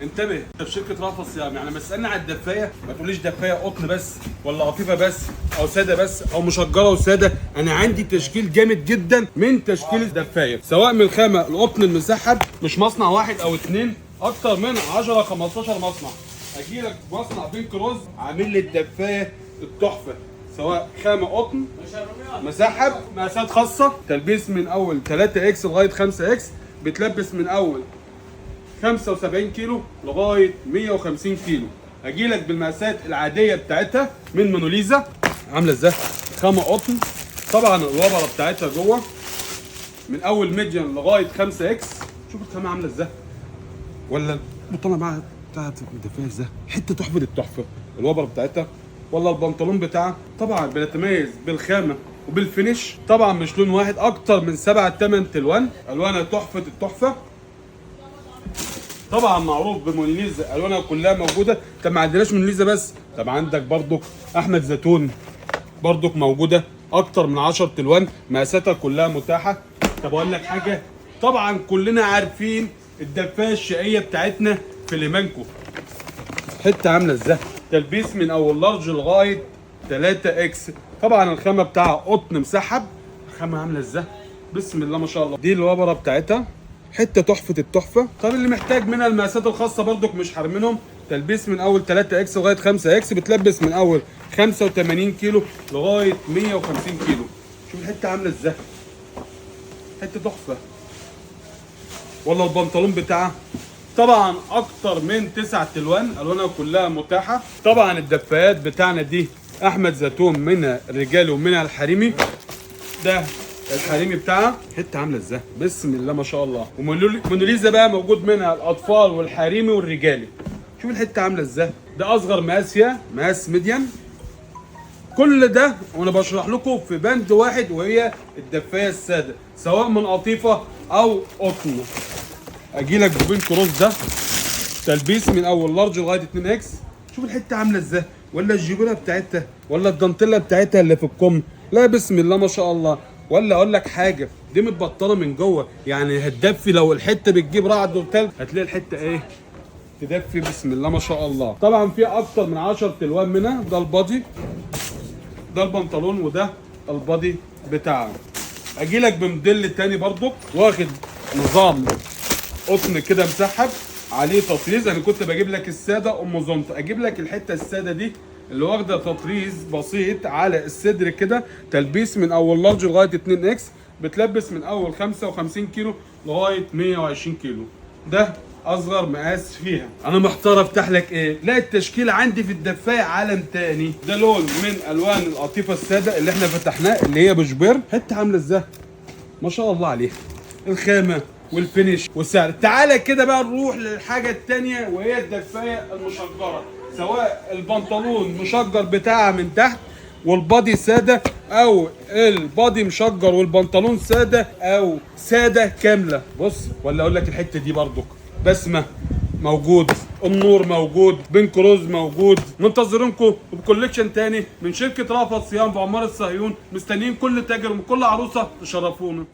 انتبه، انت في شركه رأفت صيام، يعني لما تسالني على الدفايه ما تقوليش دفايه قطن بس ولا قطيفه بس او ساده بس او مشجره وساده. انا عندي تشكيل جامد جدا من تشكيل الدفايه، سواء من الخامه القطن المسحب، مش مصنع واحد او اتنين، اكتر من 10 15 مصنع. اجي لك مصنع بين كروز عامل لي الدفايه التحفه، سواء خامه قطن مسحب، مقاسات خاصه، تلبيس من اول 3 اكس لغايه 5 اكس، بتلبس من اول 75 كيلو لغايه 150 كيلو. هجي لك بالمقاسات العاديه بتاعتها من موناليزا، عامله ازاي؟ خامه قطن، طبعا الوبره بتاعتها جوه من اول ميديان لغايه 5 اكس. شوف الخامه عامله ازاي، ولا البطانه بقى بتاعت الدفايه ازاي، حته تحفه التحفه. الوبره بتاعتها ولا البنطلون بتاعها طبعا بنتميز بالخامه وبالفينش، طبعا مش لون واحد، اكتر من 7 8 الوان، الوانها تحفه التحفه. طبعا معروف بموناليزا، الوانها كلها موجوده. طب ما عندناش موناليزا بس، طب عندك برضك احمد زيتون برضك موجوده، اكتر من 10 الوان، مقاساتها كلها متاحه. طب اقول لك حاجه، طبعا كلنا عارفين الدفايه الشقيه بتاعتنا في ليمانكو، حته عامله ازاي، تلبيس من اول لارج لغايه 3 اكس. طبعا الخامه بتاعها قطن مسحب، الخامه عامله ازاي، بسم الله ما شاء الله. دي الوبره بتاعتها حته تحفه التحفه. طب اللي محتاج منها المقاسات الخاصه برضك مش حارمينهم، تلبيس من اول 3 اكس لغايه 5 اكس، بتلبس من اول 85 كيلو لغايه 150 كيلو. شوف الحته عامله ازاي، حته تحفه. ولا البنطلون بتاعها طبعا اكتر من 9 الوان، الوانها كلها متاحه. طبعا الدفايات بتاعنا دي احمد زيتون، منها الرجالي ومنها الحريمي. ده الحريمي بتاعها، حته عامله ازاي، بسم الله ما شاء الله. وموناليزا بقى موجود منها الاطفال والحريمي والرجالي. شوف الحته عامله ازاي، ده اصغر مقاس فيها مقاس ميديان. كل ده وانا بشرح لكم في بند واحد، وهي الدفايه الساده، سواء من قطيفه او قطن. اجي لك بين كروس ده تلبيس من اول لارج لغايه 2 اكس. شوف الحته عامله ازاي، ولا الجيبوله بتاعتها، ولا الدانتيلا بتاعتها اللي في الكم، لا بسم الله ما شاء الله. ولا اقول لك حاجه، دي متبطنه من جوه، يعني هتدفي لو الحته بتجيب رعد وتلج، هتلاقي الحته ايه، تدفي بسم الله ما شاء الله. طبعا في اكتر من 10 الوان منها. ده البادي، ده البنطلون، وده البادي بتاعها. اجي لك بموديل تاني برضو، واخد نظام قطن كده مسحب عليه تطريز. انا كنت بجيب لك الساده ام زنط، اجيب لك الحته الساده دي اللي واخده تطريز بسيط على الصدر كده، تلبيس من اول لارج لغايه 2 اكس، بتلبس من اول 55 كيلو لغايه 120 كيلو. ده اصغر مقاس فيها. انا محتار افتح لك ايه، لا التشكيل عندي في الدفايه عالم تاني. ده لون من الوان القطيفه الساده اللي احنا فتحناه، اللي هي بشبير، حته عامله ازاي ما شاء الله عليها، الخامه والفينش والسعر. تعالى كده بقى نروح للحاجه الثانيه، وهي الدفايه المشجره، سواء البنطلون مشجر بتاعها من تحت والبادي ساده، او البادي مشجر والبنطلون ساده، او ساده كامله. بص، ولا اقول لك الحته دي برضك، بسمه موجود، النور موجود، بين كروز موجود. منتظرينكم بكوليكشن تاني من شركه رأفت صيام بعماره الصهيون. مستنيين كل تاجر وكل عروسه تشرفونا.